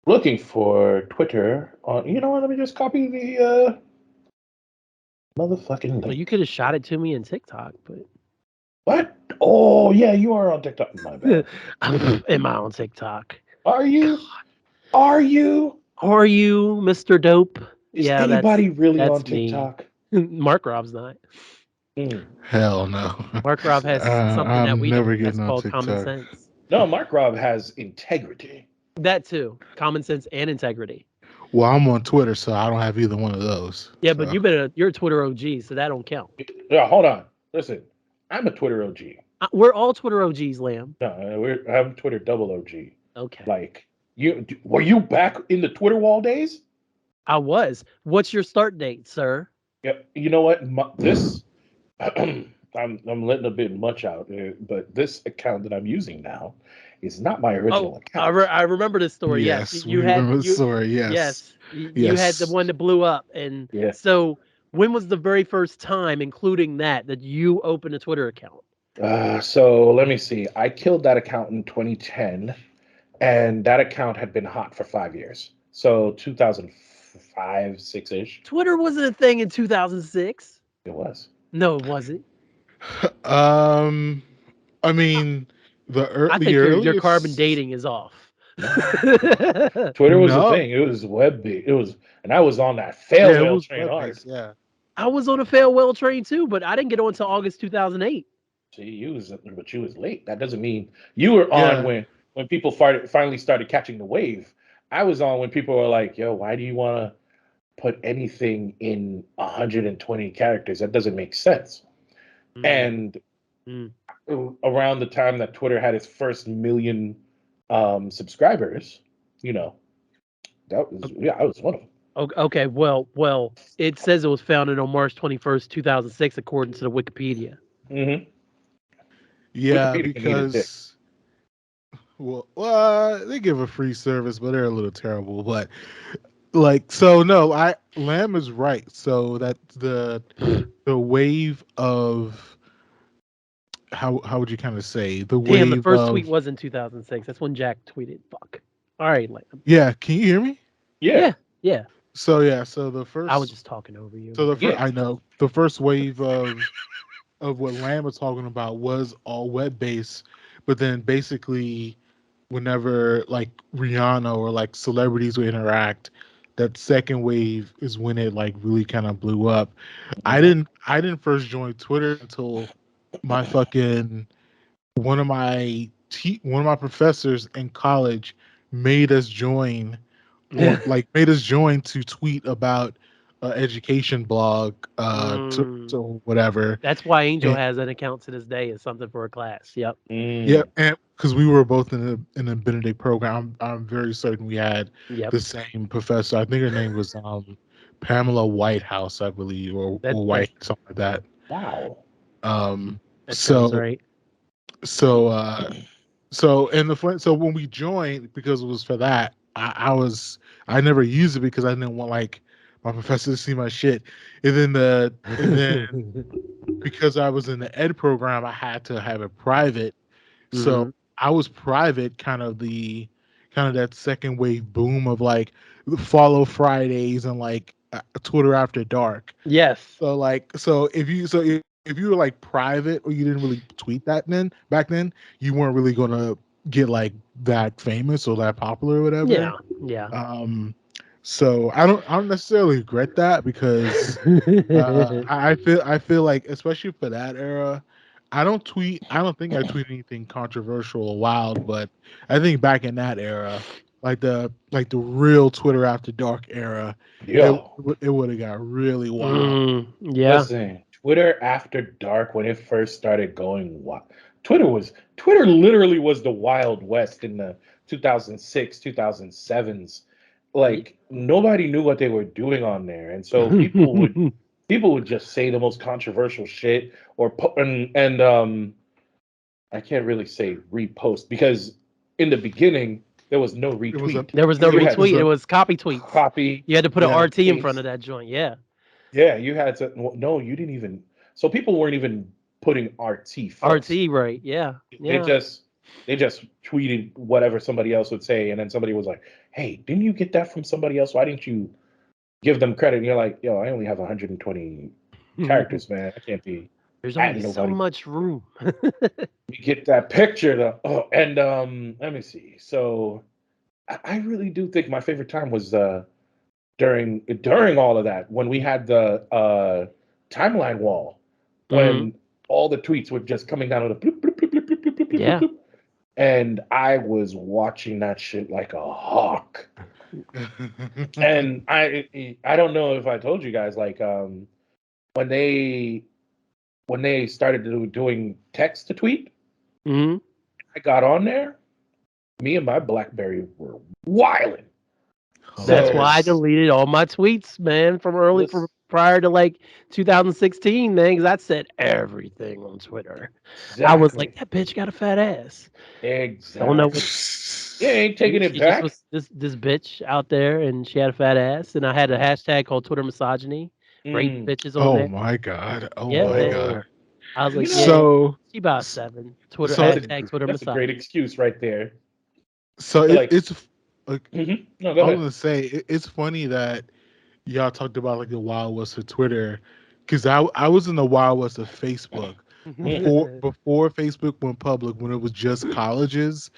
looking for Twitter on. You know what? Let me just copy the motherfucking Well, link. you could have shot it to me in TikTok, but What? Oh yeah, you are on TikTok. My bad. am I on TikTok? Are God, you? Are you? are you, Mr. Dope? Is Yeah, anybody really on that's me. TikTok? Mark Rob's not. Hmm. Hell no. Mark Rob has something that I'm we never don't. That's getting on called common TikTok. sense. No, Mark Rob has integrity. That too, common sense and integrity. Well, I'm on Twitter, so I don't have either one of those. Yeah, but So you're a Twitter OG, so that don't count. Yeah, hold on. Listen, I'm a Twitter OG. We're all Twitter OGs, Lamb. No, I'm Twitter double OG. Okay, Like were you back in the Twitter wall days? I was. What's your start date, sir? Yeah. You know what? This I'm letting a bit much out, but this account that I'm using now is not my Oh, original account. I remember this story. Yes, yes, we remember the story. Yes, yes, you had the yes. one that blew up, and Yeah. so when was the very first time, including that you opened a Twitter account? So let me see. I killed that account in 2010, and that account had been hot for 5 years. So 2005, six ish. Twitter wasn't a thing in 2006. It was. No, it wasn't. um, I mean, I the think your carbon earliest. dating is off. No, I Twitter was a No, thing. It was web. It was, and I was on that fail yeah, it whale was train web hard. based. Yeah, was on a farewell train too, but I didn't get on until August 2008. See, but you was late. That doesn't mean you were on yeah. when people finally started catching the wave. I was on when people were like, "Yo, why do you want to put anything in 120 characters? That doesn't make sense." Mm, And mm. around the time that Twitter had its first million subscribers, you know, that was yeah, I was one of them. Okay, well, it says it was founded on March 21st, 2006, according to the Wikipedia. Hmm. Yeah, Wikipedia can eat a dick. because they give a free service, but they're a little terrible. But like, so no, I Lamb is right. So that the wave of how would you kind of say the Damn, the wave first tweet of was in 2006. That's when Jack tweeted. Fuck. All right, Lamb. yeah? Can you hear me? Yeah, Yeah, yeah. So yeah, so I was just talking over you. the first yeah. I know the first wave of what Lamb was talking about was all web based, but then basically whenever like Rihanna or like celebrities would interact, that second wave is when it like really kind of blew up. I didn't first join Twitter until my fucking one of my professors in college made us join on like made us join to tweet about education blog Mm, to whatever. that's why Angel And has an account to this day. Is something for a class. Yep. yeah, Mm. and because we were both in the Benedict program, I'm very certain we had Yep. the same professor. I think her name was Pamela Whitehouse, I believe, That or that White, something like that. Wow. Um, that sounds so right. so and so when we joined, because it was for that, I never used it because I didn't want like my professor to see my shit, and then because I was in the ed program, I had to have it private. So Hmm. I was private, kind of that second wave boom of like the follow Fridays and like Twitter after dark. Yes. So if you were like private or you didn't really tweet that back then, you weren't really gonna get like that famous or that popular or whatever. Yeah. Yeah. So I don't necessarily regret that because I feel like especially for that era, I don't think I tweeted anything controversial or wild, but I think back in that era, like the real Twitter after dark era, Yo, it would have got really wild. Yeah. listen, Twitter after dark when it first started going wild. Twitter literally was the Wild West in the 2006, 2007s. Y- Like nobody knew what they were doing on there, and so people would just say the most controversial shit or I can't really say repost because in the beginning there was no It was a retweet. There was no it You had was retweet. It a was copy tweets. copy You had to put an yeah. and RT in front of paste. that joint. Yeah. Yeah, you had to. Well, no, you didn't even. So people weren't even putting RT first. RT, right. Yeah. They Yeah. just They just tweeted whatever somebody else would say, and then somebody was like, "Hey, didn't you get that from somebody else? Why didn't you give them credit?" And you're like, "Yo, I only have 120 characters, man. I can't be There's only adding so nobody." much room. You get that picture though. Oh, and let me see. So I really do think my favorite time was during all of that when we had the timeline wall Mhm. when all the tweets were just coming down with a bloop, bloop, bloop, bloop, bloop, bloop, bloop, bloop, Yeah. bloop. And I was watching that shit like a hawk. And I don't know if I told you guys like when they started doing text to tweet, Hmm. I got on there. Me and my BlackBerry were wilding. That's So why I Hilarious. deleted all my tweets, man, from listen, prior to like 2016, man, because I said everything on Twitter. I was like, exactly, that bitch got a fat ass. Don't know what exactly. Yeah, ain't taking it she just back. was this bitch out there and she had a fat ass. And I had a hashtag called Twitter misogyny. Great Mm. bitches on Oh there. my god. Oh Yeah, my man. god. Oh, I was you like, yeah, know, So she about s- 7. Twitter so hashtag Twitter that's a great misogyny. excuse right there. so You're like, it's like No, go I was ahead. gonna say it's funny that y'all talked about like the Wild West of Twitter, because I was in the Wild West of Facebook Mm. before Facebook went public when it was just colleges,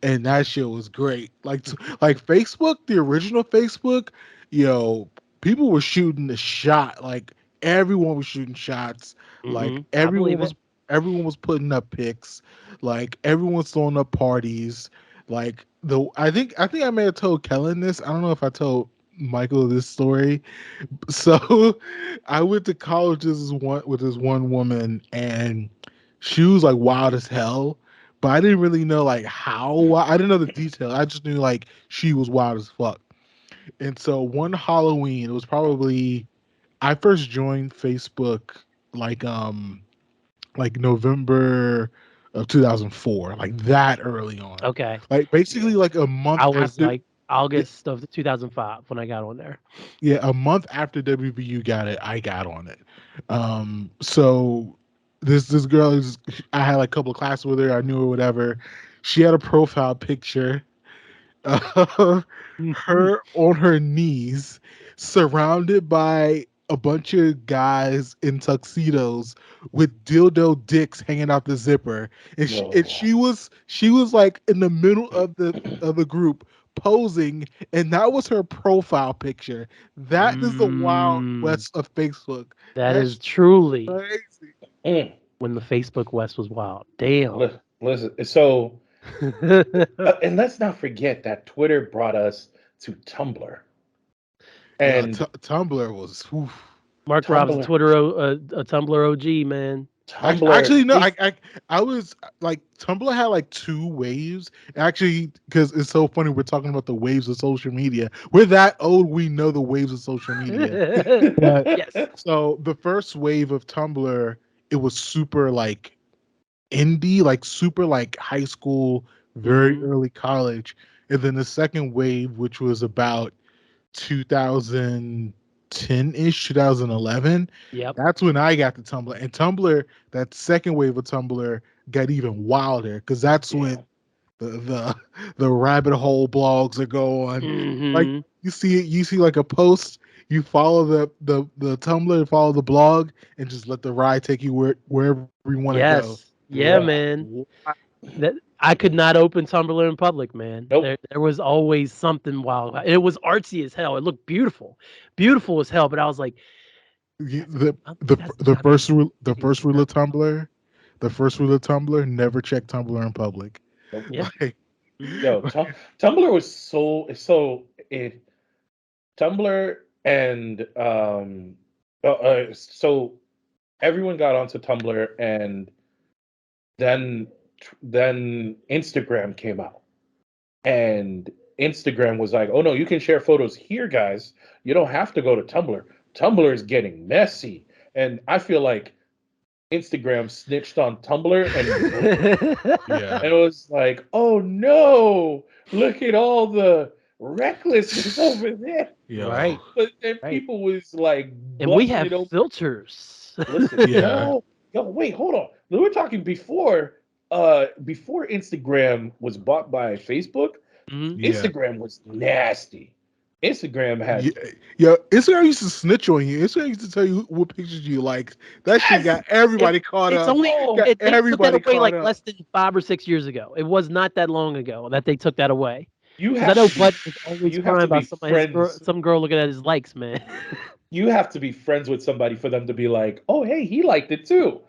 and that shit was great. Like Facebook, the original Facebook, yo, people were shooting the shot. Like everyone was shooting shots. Like I believe it. everyone was putting up pics. Like everyone was throwing up parties. Like I think I may have told Kellen this. I don't know if I told Michael this story. So I went to college with this one woman, and she was like wild as hell. But I didn't really know like how I didn't know the detail. I just knew like she was wild as fuck. And so one Halloween, it was probably I first joined Facebook like November of 2004, like that early on. Okay. Like basically Yeah. like a month I was after. like August of 2005 when I got on there. Yeah, a month after WVU got it, I got on it. So this girl is I had like a couple of classes with her, I knew her, whatever. She had a profile picture of her on her knees, surrounded by a bunch of guys in tuxedos with dildo dicks hanging out the zipper, and No. she was like in the middle of the group posing, and that was her profile picture. That is the wild Mm, west of Facebook. that is That's truly crazy. Mm. when the Facebook West was wild. Damn. Listen. So, and let's not forget that Twitter brought us to Tumblr, Yeah, and Tumblr was. Oof. Mark Rob's a Tumblr, Twitter, a Tumblr OG, man. Tumblr. Actually, no. Is I was like Tumblr had like two waves. Actually, because it's so funny. We're talking about the waves of social media. We're that old. We know the waves of social media. But Yes. so the first wave of Tumblr, it was super like indie, like super like high school, very Hmm. early college. And then the second wave, which was about 2010-ish, 2011. Yep. That's when I got to Tumblr. And Tumblr, that second wave of Tumblr got even wilder because that's yeah. when the the rabbit hole blogs are going. Like Hmm. you see like a post, you follow the Tumblr, follow the blog, and just let the ride take you wherever you want to go. Yes. Yeah, man. That I could not open Tumblr in public, man. Nope. There was always something wild. It was artsy as hell. It looked beautiful, beautiful as hell. But I was like, You- that's The I don't the think that's the the kind of first rule the shit first you're rule not of Tumblr, the first rule of Tumblr, never check Tumblr in public. Nope. Yeah. Like, Hmm. Yo, Tumblr was so it Tumblr and so everyone got onto Tumblr, and then then Instagram came out, and Instagram was like, "Oh no, you can share photos here, guys. You don't have to go to Tumblr. Tumblr is getting messy." And I feel like Instagram snitched on Tumblr and broke it. yeah. And it was like, "Oh no, look at all the recklessness over there." Yo. Right. But then Right. people was like And we busting have it open. filters. Listen, Yeah. yo, wait, hold on. We were talking before. before Instagram was bought by Facebook, Mhm. Yeah. Instagram was nasty. Instagram Yeah, had yeah. Instagram used to snitch on you. Instagram used to tell you what pictures you like. That shit yes. got everybody caught It's up. only Oh, they took that Everybody away caught like up. less than 5 or 6 years ago. It was not that long ago that they took that away. you Because I have know to be Bud was always you have crying to be about friends. some girl looking at his likes, man. You have to be friends with somebody for them to be like, oh, hey, he liked it too.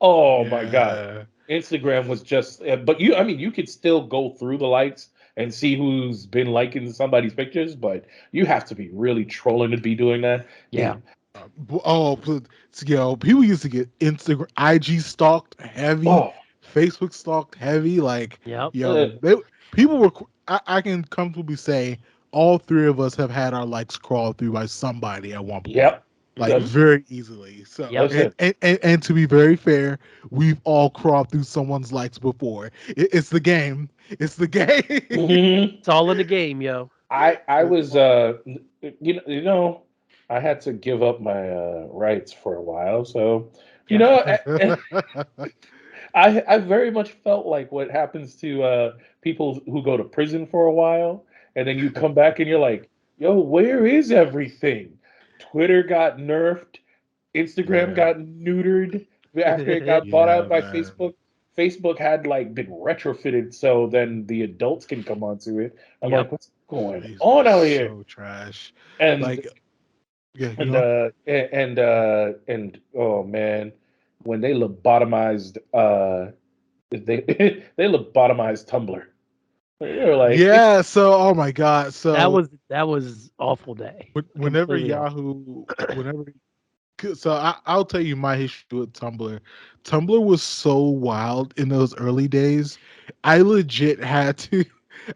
Oh my God. Yeah. Instagram was just, but I mean, you could still go through the likes and see who's been liking somebody's pictures, but you have to be really trolling to be doing that. Yeah. Oh, yo, people used to get Instagram, IG stalked heavy, Oh, Facebook stalked heavy. Like, Yep. uh, yo, people were. I can comfortably say all three of us have had our likes crawled through by somebody at one point, yep. like Mhm. very easily. So, Yep. Listen, and to be very fair, we've all crawled through someone's likes before. It's the game. It's the game. mhm. It's all in the game, yo. I was I had to give up my rights for a while, so you Yep. know I very much felt like what happens to people who go to prison for a while, and then you come back and you're like, yo, where is everything? Twitter got nerfed, Instagram Yeah, got neutered after it got bought yeah, out by man. Facebook. Facebook had like been retrofitted so then the adults can come onto it. I'm like, Yep. what's going Facebook on is out here? so trash. And Like, yeah, you and know. oh man, when they lobotomized they they lobotomized Tumblr. They were like, Yeah, so oh my god. So That was awful day. whenever Completely awful. Yahoo, whenever so I'll tell you my history with Tumblr. Tumblr was so wild in those early days. I legit had to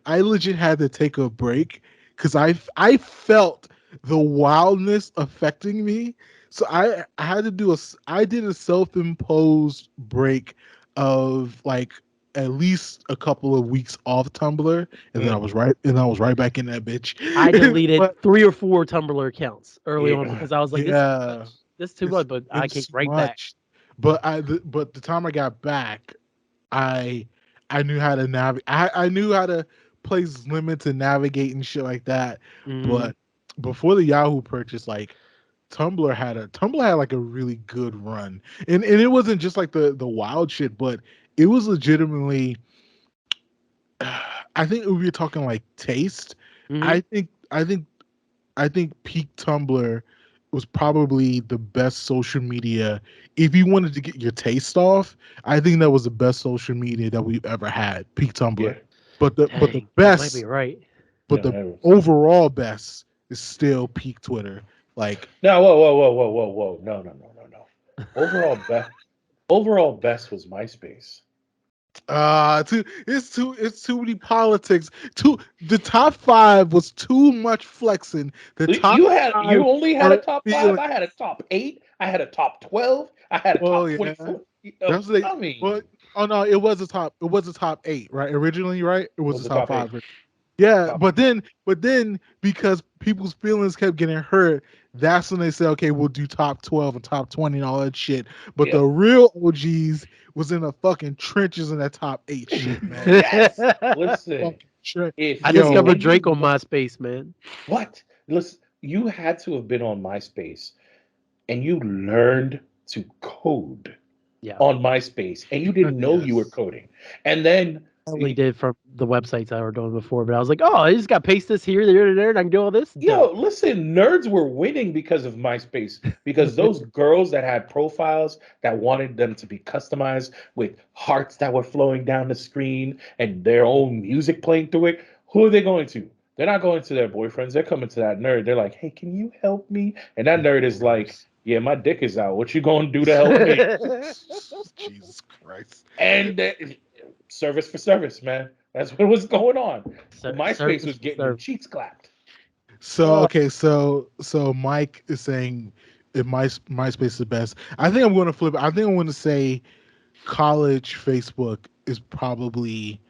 I legit had to take a break because I felt the wildness affecting me. So I had to I did a self-imposed break of like at least a couple of weeks off Tumblr, and then mm, I was right back in that bitch. I deleted But 3 or 4 Tumblr accounts early on yeah, because I was like, this is too yeah, much. This is too much, but it I was came too right back. much. But but the time I got back, I I knew how to navigate. I knew how to place limits and navigate and shit like that. Mhm. But before the Yahoo purchase, like Tumblr had like a really good run, and it wasn't just like the wild shit, but it was legitimately. I think if we're talking like taste, Mhm. I think I think I think peak Tumblr was probably the best social media. If you wanted to get your taste off, I think that was the best social media that we've ever had. Peak Tumblr, yeah, but the Dang, you might be best, right. but the no, it was. overall best is still peak Twitter. Like No, whoa, no. Overall best was MySpace. it's too many politics. Too the top five was too much flexing. The top You five only had a are top five. feeling. I had a top 8. I had a top 12. I had a Well, top yeah. 24. That's the I but mean, oh no, it was a top. It was a top eight, right? Originally, right? It it was was a the top top 8. five. Yeah, Top. but then because people's feelings kept getting hurt, that's when they said, okay, we'll do top 12 and top 20 and all that shit. But the Yep. real OGs was in the fucking trenches in that top eight shit, man. Yes. Listen, Fucking tre- if I you Yo, discovered when Drake you on MySpace, man. what? Listen, you had to have been on MySpace and you learned to code Yeah. on MySpace and you didn't know you were yes. coding. And then I only did from the websites I were doing before, but I was like, oh, I just got to paste this here, there, and I can do all this. yo, Dope. listen, nerds were winning because of MySpace. Because those girls that had profiles that wanted them to be customized with hearts that were flowing down the screen and their own music playing through it, who are they going to? They're not going to their boyfriends. They're coming to that nerd. They're like, hey, can you help me? And that Of nerd is like, course. yeah, my dick is out. What you gonna do to help me? Jesus Christ. And service for service, man. That's what was going on. MySpace Service was for getting them service. cheeks clapped. So okay, so Mike is saying if MySpace is the best. I think I'm going to flip it. I think I'm going to say college Facebook is probably.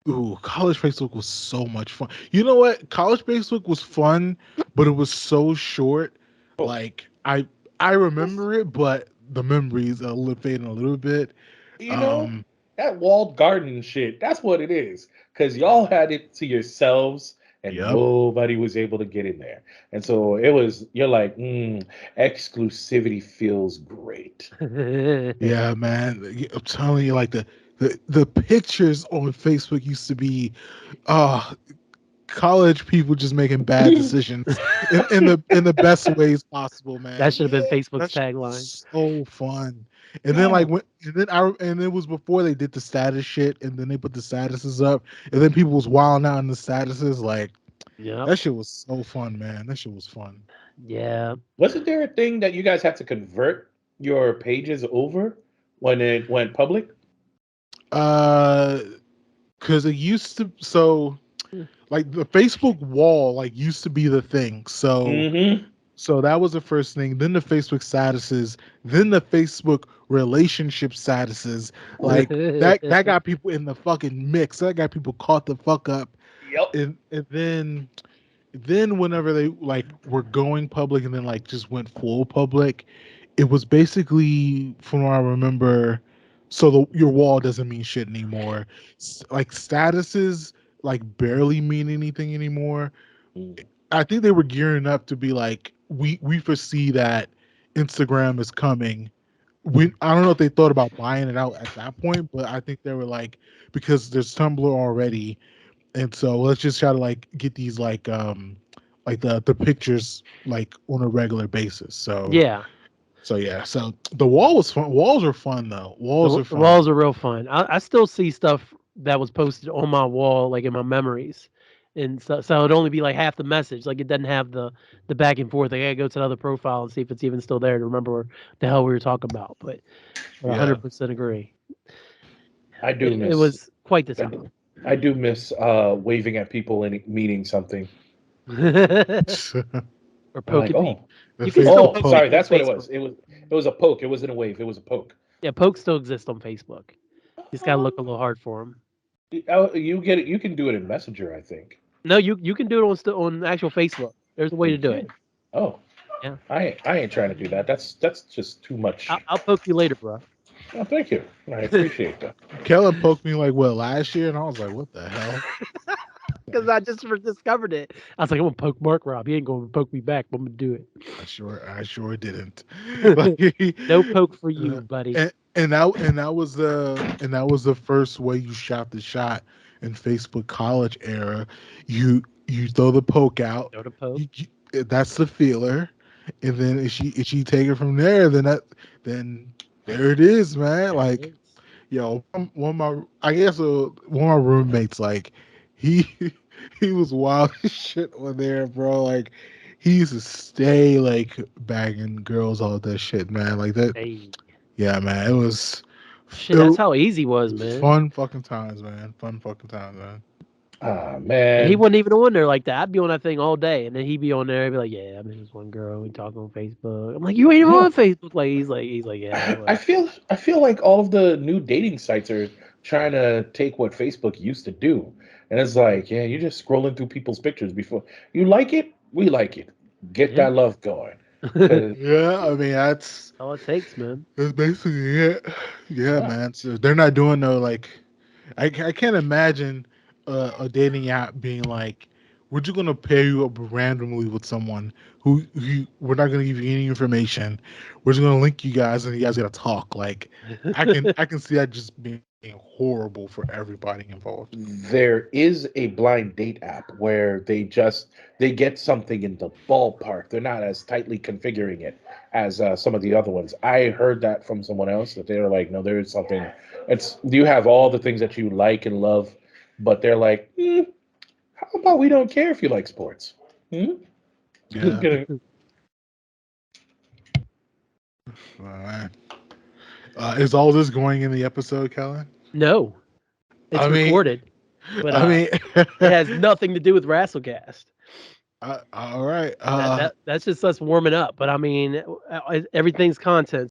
Ooh, college Facebook was so much fun. You know what? College Facebook was fun, but it was so short. Oh, Like I remember it, but the memories are fading a little bit. you know, Um, that walled garden shit. That's what it is. Because y'all had it to yourselves, and Yep. nobody was able to get in there. And so it was. You're like, exclusivity feels great. Yeah, man. I'm telling you, like the pictures on Facebook used to be, uh college people just making bad decisions in the best ways possible, That man. should have been Facebook's That shit tagline. was so fun. And then Yeah. like and it was before they did the status shit, and then they put the statuses up, and then people was wilding out in the statuses. Like Yep. that shit was so fun, man. That shit was fun. Yeah. Wasn't there a thing that you guys had to convert your pages over when it went public? Uh, because it used to like the Facebook wall like used to be the thing. Mm-hmm. So that was the first thing. Then the Facebook statuses. Then the Facebook relationship statuses. Like that got people in the fucking mix. That got people caught the fuck up. Yep. And then whenever they like were going public and then like just went full public, it was basically from what I remember. So your wall doesn't mean shit anymore. Like statuses like barely mean anything anymore. I think they were gearing up to be like, we foresee that Instagram is coming. I don't know if they thought about buying it out at that point, but I think they were like, because there's Tumblr already, and so let's just try to like get these like the pictures like on a regular basis. Yeah. So yeah, so the wall was fun. Walls are fun though. Walls are The fun. walls are real fun. I still see stuff that was posted on my wall, like in my memories, and so it'd only be like half the message. Like it doesn't have the back and forth. Like, I gotta go to the other profile and see if it's even still there to remember the hell we were talking about. But I Yeah. 100% agree. I do It miss. was quite the I, time. I do miss waving at people and meaning something. Or I'm like, poking people. oh, The You can still Facebook oh, poke poke. sorry, people on that's what it Facebook. was. It was a poke. It wasn't a wave. It was a poke. Yeah, pokes still exist on Facebook. You just gotta look a little hard for them. You get it. You can do it in Messenger, I think. No, you can do it on actual Facebook. There's a way Oh, to you do can. it. Oh, Yeah, I ain't trying to do that. That's just too much. I'll poke you later, bro. Oh, thank you. I appreciate that. Kellen poked me like what last year, and I was like, what the hell? Because I just discovered it. I was like, I'm gonna poke Mark Rob. He ain't gonna poke me back, but I'm gonna do I sure didn't. it. Like, No poke for you, buddy. and that was the first way you shot the shot in Facebook college era. You throw the poke out. Go to poke. That's the feeler, and then if she take it from there, then there it is, man. There it Like, is. yo, one of my I guess one of my roommates, like he he was wild as shit on there, bro. Like he used to stay like bagging girls, all that shit, man. Like that, Hey, yeah, man. shit, It that's was how easy it was, man. fun fucking times, man. Fun fucking times, man. Ah, And he man. wasn't even on there like that. I'd be on that thing all day, and then he'd be on there. He'd be like, "Yeah, I mean, this one girl. We talk on Facebook." I'm like, "You ain't even Yeah. on Facebook." Like he's like, "Yeah." I feel like all of the new dating sites are trying to take what Facebook used to do. And it's like, yeah, you're just scrolling through people's pictures before you like it, we like it. Get Yeah, that love going. that's Cause Yeah, I mean all it takes, man. that's basically it. Yeah, yeah. man. So they're not doing no like. I can't imagine a dating app being like, we're just gonna pair you up randomly with someone who we're not gonna give you any information. We're just gonna link you guys and you guys gotta talk. Like, I can see that just being horrible for everybody involved. There is a blind date app where they get something in the ballpark. They're not as tightly configuring it as some of the other ones. I heard that from someone else that they were like, no, there is something. It's you have all the things that you like and love, but they're like, how about we don't care if you like sports? Hmm? Yeah. Gonna- Alright. Is all this going in the episode, Kellen? No, it's I mean, recorded, but I mean, it has nothing to do with Wrestlecast. all right. That's just us warming up. But I mean, everything's content.